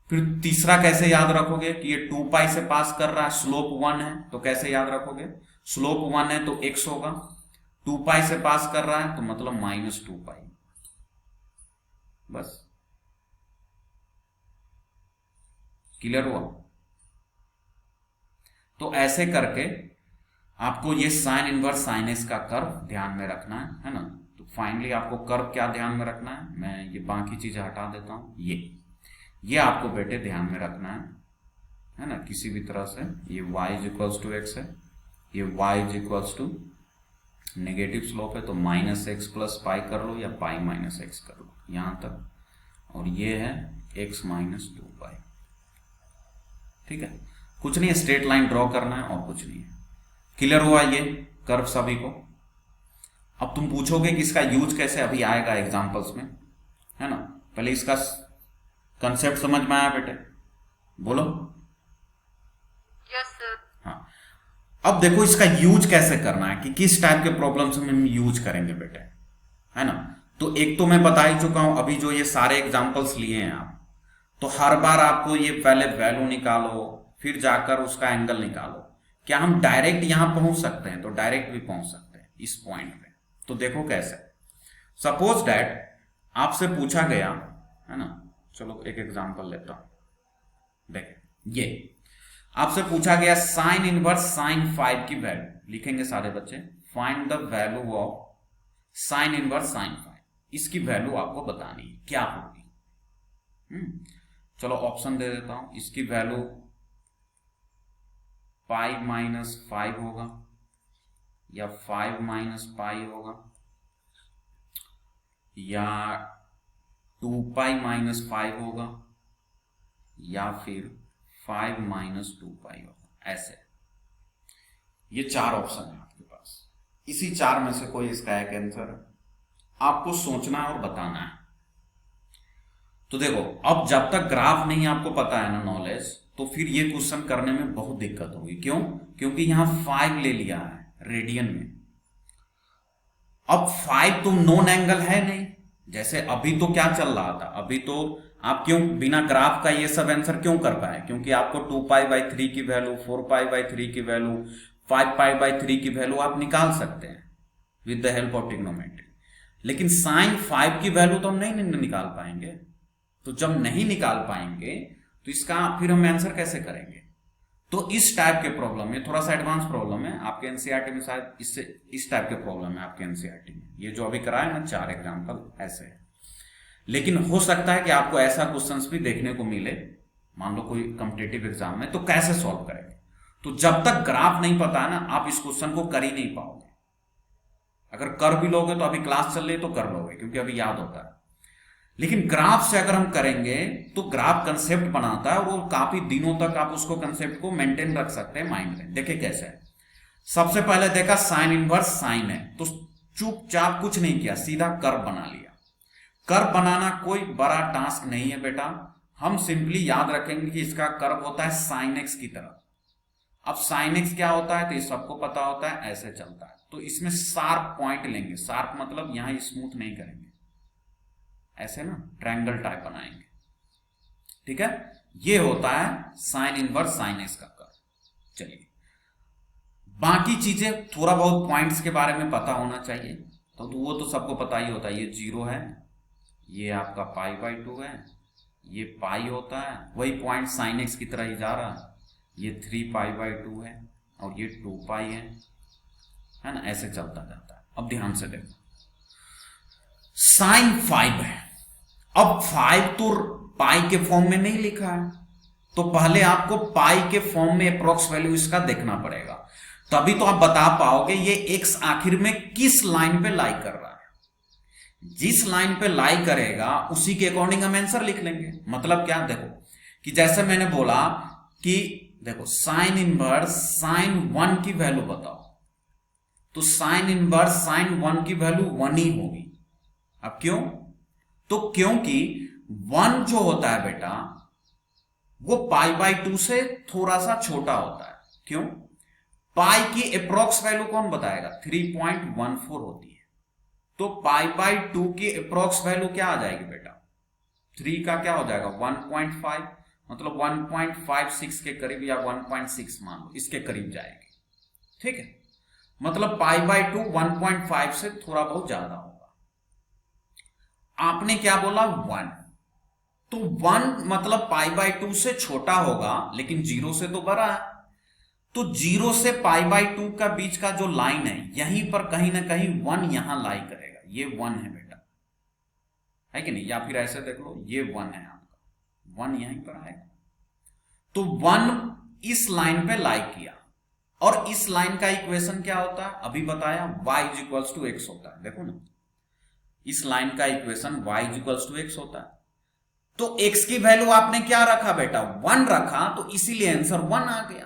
फिर तीसरा कैसे याद रखोगे कि ये 2π से पास कर रहा है, स्लोप 1 है, तो कैसे याद रखोगे? स्लोप 1 है तो x होगा, 2π से पास कर रहा है तो मतलब -2π, बस। क्लियर हुआ? तो ऐसे करके आपको ये साइन इनवर्स साइन एक्स का कर्व ध्यान में रखना है ना। तो फाइनली आपको कर्व क्या ध्यान में रखना है, मैं ये बाकी चीजें हटा देता हूं। ये आपको बेटे ध्यान में रखना है ना, किसी भी तरह से। ये y = x है, ये y = नेगेटिव स्लोप है, तो -x + पाई कर लो या पाई -x कर लो यहां तक, और ये है x - 2π। ठीक है, कुछ नहीं, स्ट्रेट लाइन ड्रॉ करना है और कुछ नहीं है। क्लियर हुआ ये कर्व सभी को? अब तुम पूछोगे कि इसका यूज कैसे, अभी आएगा एग्जांपल्स में, है ना। पहले इसका कंसेप्ट समझ में आया बेटे? बोलो। Yes sir. हाँ, अब देखो इसका यूज कैसे करना है, कि किस टाइप के प्रॉब्लम्स में हम यूज करेंगे बेटे, है ना। तो एक तो मैं बता ही चुका हूं, अभी जो ये सारे एग्जांपल्स लिए हैं आप, तो हर बार आपको ये पहले वैल्यू निकालो, फिर जाकर उसका एंगल निकालो। क्या हम डायरेक्ट यहां पहुंच सकते हैं? तो डायरेक्ट भी पहुंच सकते हैं इस पॉइंट पे। तो देखो कैसे। सपोज दैट आपसे पूछा गया, है ना, चलो एक एग्जांपल लेता हूं। देखिए, ये आपसे पूछा गया साइन इनवर्स साइन 5 की वैल्यू लिखेंगे सारे बच्चे। Find the value of sine inverse sign 5, इसकी वैल्यू आपको बतानी है क्या होगी। चलो ऑप्शन दे देता हूं। इसकी वैल्यू π-5 होगा, या 5 - π होगा, या 2π - 5 होगा, या फिर 5 - 2π होगा। ऐसे ये चार ऑप्शन है आपके पास, इसी चार में से कोई इसका एक आंसर है, आपको सोचना है और बताना है। तो देखो, अब जब तक ग्राफ नहीं आपको पता है ना, नॉलेज, तो फिर ये क्वेश्चन करने में बहुत दिक्कत होगी। क्यों? क्योंकि यहां 5 ले लिया है रेडियन में। अब 5 तो नोन एंगल है नहीं, जैसे अभी तो क्या चल रहा था, अभी तो आप क्यों बिना ग्राफ का ये सब आंसर क्यों कर पाए? क्योंकि आपको 2π/3 की वैल्यू, 4π/3 की वैल्यू, 5π/3 की वैल्यू आप निकाल सकते हैं with the help of trigonometry. लेकिन साइन 5 की वैल्यू तो हम नहीं निकाल पाएंगे। तो जब नहीं निकाल पाएंगे तो इसका फिर हम आंसर कैसे करेंगे? तो इस टाइप के प्रॉब्लम में, थोड़ा सा एडवांस प्रॉब्लम है आपके एनसीईआरटी में, शायद इससे इस टाइप के प्रॉब्लम है आपके एनसीईआरटी में। ये जो अभी कराया ना 4 एग्जांपल ऐसे है, लेकिन हो सकता है कि आपको ऐसा क्वेश्चंस भी देखने को मिले, मान लो कोई कॉम्पिटिटिव एग्जाम में, तो कैसे सॉल्व करेंगे? तो जब तक ग्राफ नहीं पता है ना, आप इस क्वेश्चन को कर ही नहीं पाओगे। अगर कर भी लोगे तो अभी क्लास चल रही है तो कर लोगे, क्योंकि अभी याद होता है। लेकिन ग्राफ से अगर हम करेंगे तो ग्राफ कंसेप्ट बनाता है, वो काफी दिनों तक आप उसको कंसेप्ट को मेंटेन रख सकते हैं माइंड में। देखिए कैसे है। सबसे पहले देखा साइन इनवर्स साइन है, तो चुपचाप कुछ नहीं किया, सीधा कर्व बना लिया। कर्व बनाना कोई बड़ा टास्क नहीं है बेटा, हम सिंपली याद रखेंगे कि इसका कर्व होता है साइन एक्स की तरह। अब साइन एक्स क्या होता है तो ये सबको पता होता है, ऐसे चलता है। तो इसमें शार्प पॉइंट लेंगे, शार्प मतलब यहां स्मूथ नहीं करेंगे, ऐसे ना ट्रायंगल टाइप बनाएंगे। ठीक है, ये होता है साइन इनवर्स साइन एक्स का कर्व। चलिए, बाकी चीजें थोड़ा बहुत पॉइंट्स के बारे में पता होना चाहिए, तो वो तो सबको पता ही होता है। ये 0 है, ये आपका π/2 है, ये पाई होता है, वही पॉइंट साइन एक्स की तरह ही जा रहा है, ये 3π/2 है, और ये 2 पाई है ना, ऐसे चलता जाता है। अब ध्यान से देखो, साइन 5 है। अब 5 तो पाई के फॉर्म में नहीं लिखा है, तो पहले आपको पाई के फॉर्म में अप्रोक्स वैल्यू इसका देखना पड़ेगा, तभी तो आप बता पाओगे ये एक्स आखिर में किस लाइन पे लाई कर रहा है। जिस लाइन पे लाई करेगा उसी के अकॉर्डिंग हम आंसर लिख लेंगे। मतलब क्या, देखो कि जैसे मैंने बोला कि देखो साइन इनवर्स साइन 1 की वैल्यू बताओ, तो साइन इनवर्स साइन 1 की वैल्यू 1 ही होगी। अब क्यों? तो क्योंकि 1 जो होता है बेटा वो पाई बाई 2 से थोड़ा सा छोटा होता है। क्यों? पाई की अप्रोक्स वैल्यू कौन बताएगा? 3.14 होती है। तो पाई बाई 2 की अप्रोक्स वैल्यू क्या आ जाएगी बेटा? 3 का क्या हो जाएगा? 1.5, मतलब 1.56 के करीब या 1.6 मान लो, इसके करीब जाएगी। ठीक है, मतलब पाई बाई 2 1.5 से थोड़ा बहुत ज्यादा होगा। आपने क्या बोला? 1, तो 1 मतलब पाई बाई 2 से छोटा होगा, लेकिन 0 से तो बड़ा है। तो 0 से पाई बाई 2 का बीच का जो लाइन है, यहीं पर कहीं ना कहीं 1 यहां लाई करेगा। ये 1 है बेटा, है कि नहीं? या फिर ऐसे देख लो, ये 1 है आपका, 1 यहीं पर आएगा। तो 1 इस लाइन पे लाई किया, और इस लाइन का इक्वेशन क्या होता है? अभी बताया, y इक्वल्स टू एक्स होता है। देखो ना, इस लाइन का equation y equals to x होता है। तो x की वैल्यू आपने क्या रखा बेटा? 1 रखा, तो इसीलिए आंसर 1 आ गया,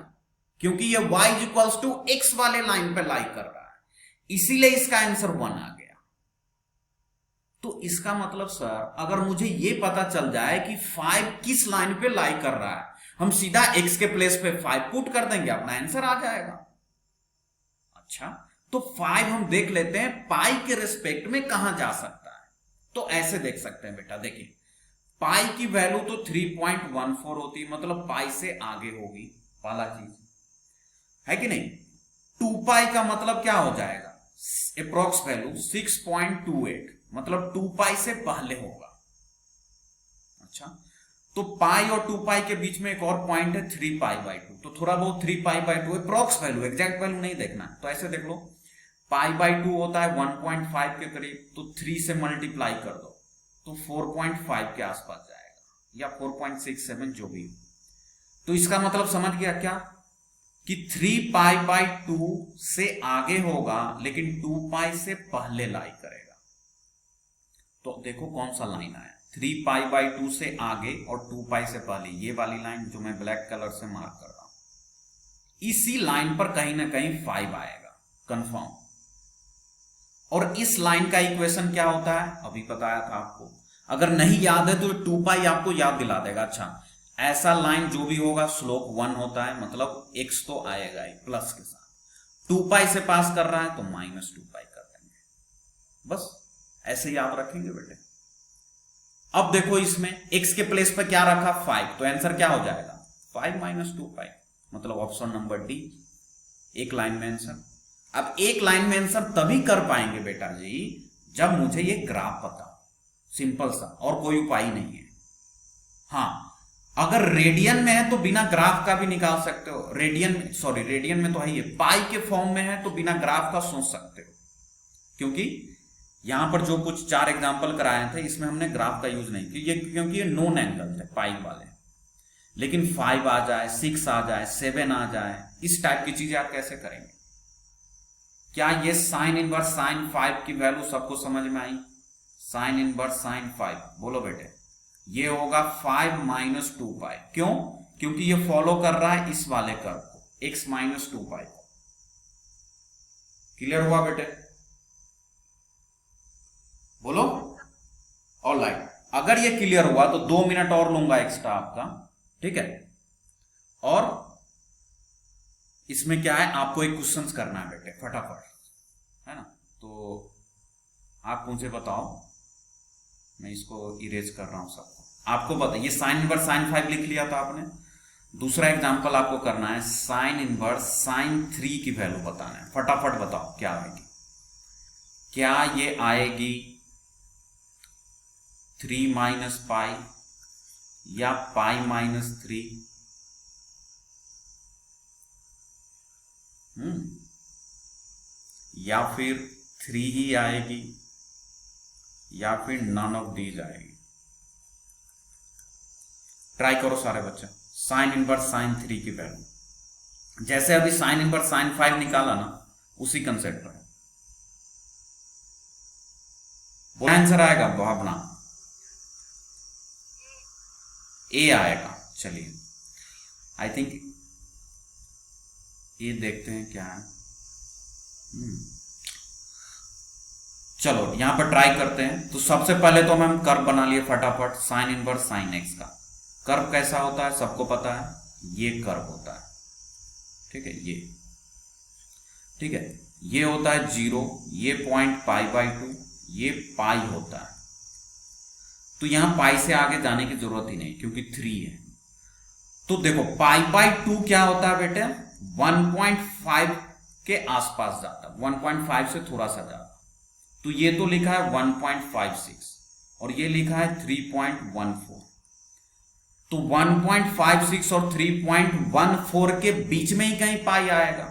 क्योंकि ये y इक्वल्स टू एक्स वाले लाइन पे लाई कर रहा है, इसीलिए इसका आंसर 1 आ गया। तो इसका मतलब सर, अगर मुझे ये पता चल जाए कि 5 किस लाइन पे लाई कर रहा है, हम सीधा x के प्लेस पे 5 पुट कर देंगे, अपना आंसर आ जाएगा। अच्छा, तो 5 हम देख लेते हैं पाई के रिस्पेक्ट में कहां जा सकता है। तो ऐसे देख सकते हैं बेटा, देखिए पाई की वैल्यू तो 3.14 होती है, मतलब पाई से आगे होगी, पहला चीज है कि नहीं। 2 पाई का मतलब क्या हो जाएगा? अप्रोक्स वैल्यू 6.28, मतलब 2 पाई से पहले होगा। अच्छा, तो पाई और 2 पाई के बीच में एक और पॉइंट है 3 पाई बाई 2, तो थोड़ा बहुत 3 pi by 2 approx value, exact value नहीं देखना। तो ऐसे देख लो, पाई बाई 2 होता है 1.5 के करीब, तो 3 से मल्टीप्लाई कर दो तो 4.5 के आसपास जाएगा, या 4.67 जो भी। तो इसका मतलब समझ गया क्या, कि 3 पाई बाई 2 से आगे होगा, लेकिन 2 पाई से पहले लाई करेगा। तो देखो कौन सा लाइन आया, 3 पाई बाई 2 से आगे और 2 पाई से पहले, ये वाली लाइन जो मैं ब्लैक कलर से मार्क कर रहा हूं, इसी लाइन पर कहीं ना कहीं 5 आएगा, कंफर्म। और इस लाइन का इक्वेशन क्या होता है? अभी बताया था आपको, अगर नहीं याद है तो 2 पाई आपको याद दिला देगा। अच्छा, ऐसा लाइन जो भी होगा स्लोप 1 होता है, मतलब x तो आएगा ही प्लस के साथ। 2 पाई से पास कर रहा है तो -2 पाई कर देंगे, बस ऐसे याद रखेंगे बेटे। अब देखो इसमें x के प्लेस पर क्या रखा? 5, तो आंसर क्या हो जाएगा? 5 - 2 पाई, मतलब ऑप्शन नंबर डी, एक लाइन में आंसर। अब एक लाइन में आंसर तभी कर पाएंगे बेटा जी जब मुझे ये ग्राफ पता, सिंपल सा, और कोई उपाय नहीं है। हाँ, अगर रेडियन में है तो बिना ग्राफ का भी निकाल सकते हो, रेडियन में तो है, ये पाई के फॉर्म में है तो बिना ग्राफ का सोच सकते हो, क्योंकि यहां पर जो कुछ 4 एग्जांपल कराए थे इसमें हमने ग्राफ का यूज नहीं किया, क्योंकि ये नोन एंगल थे पाई वाले। लेकिन 5 आ जाए, 6 आ जाए, 7 आ जाए, इस टाइप की चीजें आप कैसे करेंगे? क्या ये साइन इनवर्स साइन 5 की वैल्यू सबको समझ में आई? साइन इनवर्स साइन 5, बोलो बेटे, ये होगा 5 - 2 पाई। क्यों? क्योंकि ये फॉलो कर रहा है इस वाले कर्व को, x - 2 पाई को। क्लियर हुआ बेटे? बोलो। ऑलराइट, अगर ये क्लियर हुआ तो 2 मिनट और लूंगा एक्स्ट्रा आपका, ठीक है। और इसमें क्या है, आपको एक क्वेश्चंस करना है बेटे फटाफट, है ना। तो आप मुझे बताओ, मैं इसको इरेज कर रहा हूं सबको। आपको पता, ये साइन इनवर्स साइन 5 लिख लिया था आपने। दूसरा एग्जांपल आपको करना है, साइन इनवर्स साइन 3 की वैल्यू बताना है। फटाफट बताओ क्या आएगी। क्या ये आएगी 3 - पाई या पाई -3? या फिर 3 ही आएगी या फिर नन ऑफ दीज आएगी। ट्राई करो सारे बच्चे। साइन इनवर्स साइन 3 की वैल्यू, जैसे अभी साइन इनवर्स साइन 5 निकाला ना, उसी कंसेप्ट पर वो आंसर आएगा भावना, ए आएगा। चलिए आई थिंक ये देखते हैं क्या है। चलो यहां पर ट्राई करते हैं। तो सबसे पहले तो हम कर्व बना लिए फटाफट, साइन इनवर्स साइन एक्स का। कर्व कैसा होता है सबको पता है, ये कर्व होता है, ठीक है, ये ठीक है, ये होता है 0, ये पॉइंट π/2, ये पाई होता है। तो यहां पाई से आगे जाने की जरूरत ही नहीं क्योंकि 3 है। तो देखो π/2 क्या होता है बेटे, 1.5 के आसपास जाता है, 1.5 से थोड़ा सा जाता। तो ये तो लिखा है 1.56 और ये लिखा है 3.14। तो 1.56 और 3.14 के बीच में ही कहीं पाई आएगा,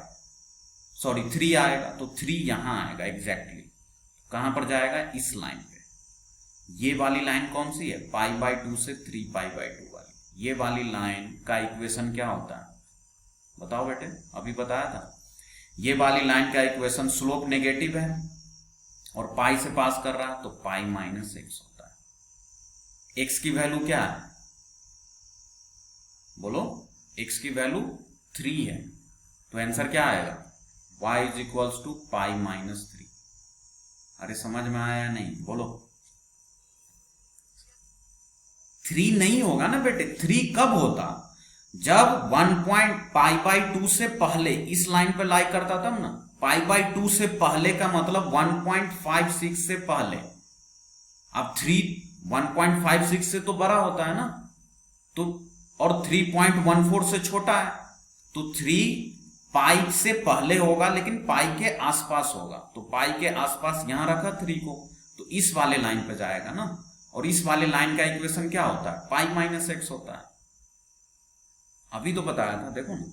सॉरी 3 आएगा। तो 3 यहां आएगा एग्जैक्टली। कहां पर जाएगा, इस लाइन पे। ये वाली लाइन कौन सी है, π/2 से 3π/2 वाली। ये वाली लाइन का इक्वेशन क्या होता है बताओ बेटे, अभी बताया था। ये वाली लाइन का इक्वेशन स्लोप नेगेटिव है और पाई से पास कर रहा है तो π-x होता है। x की वैल्यू क्या है बोलो, x की वैल्यू 3 है। तो आंसर क्या आएगा, y = π-3। अरे समझ में आया या नहीं बोलो। 3 नहीं होगा ना बेटे, 3 कब होता, जब 1.π/2 से पहले इस लाइन पे लाई करता तब ना। π/2 से पहले का मतलब 1.56 से पहले। अब 3 1.56 से तो बड़ा होता है ना, तो और 3.14 से छोटा है। तो 3 पाई से पहले होगा लेकिन पाई के आसपास होगा। तो पाई के आसपास यहां रखा 3 को, तो इस वाले लाइन पे जाएगा ना। और इस वाले लाइन का इक्वेशन क्या होता है, π-x होता है। अभी तो बताया था, देखो ना,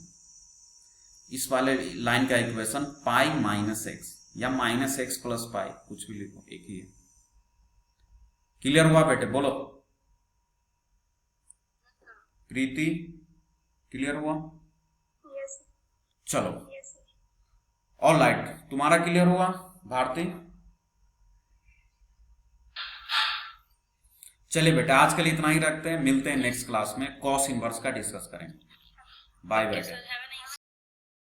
इस वाले लाइन का इक्वेशन π-x या -x + π, कुछ भी लिखो, एक ही है। क्लियर हुआ बेटे, बोलो प्रीति, क्लियर हुआ? Yes. चलो Yes. ऑल राइट, तुम्हारा क्लियर हुआ भारती? चलिए बेटा आज के लिए इतना ही रखते हैं, मिलते हैं नेक्स्ट क्लास में, कॉस इनवर्स का डिस्कस करेंगे। बाय बेटा।